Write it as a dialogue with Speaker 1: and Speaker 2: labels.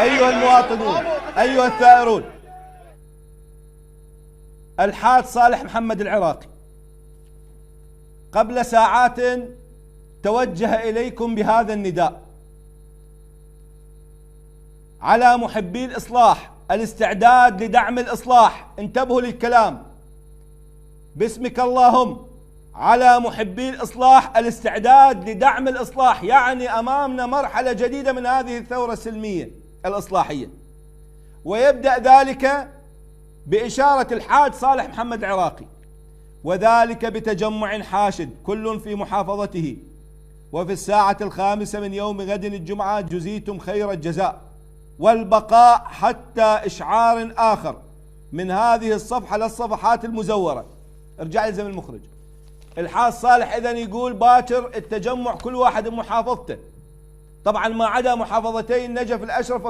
Speaker 1: أيها المواطنون، أيها الثائرون، الحاج صالح محمد العراقي قبل ساعات توجه إليكم بهذا النداء على محبي الإصلاح: الاستعداد لدعم الإصلاح. انتبهوا للكلام، باسمك اللهم، على محبي الإصلاح الاستعداد لدعم الإصلاح. يعني أمامنا مرحلة جديدة من هذه الثورة السلمية الإصلاحية، ويبدأ ذلك بإشارة الحاج صالح محمد العراقي، وذلك بتجمع حاشد كل في محافظته، وفي الساعة 5 من يوم غد الجمعة جزيتم خير الجزاء، والبقاء حتى إشعار آخر من هذه الصفحة للصفحات المزورة. ارجع لي زمن المخرج. الحاج صالح إذن يقول باكر التجمع كل واحد بمحافظته، طبعا ما عدا محافظتي النجف الأشرف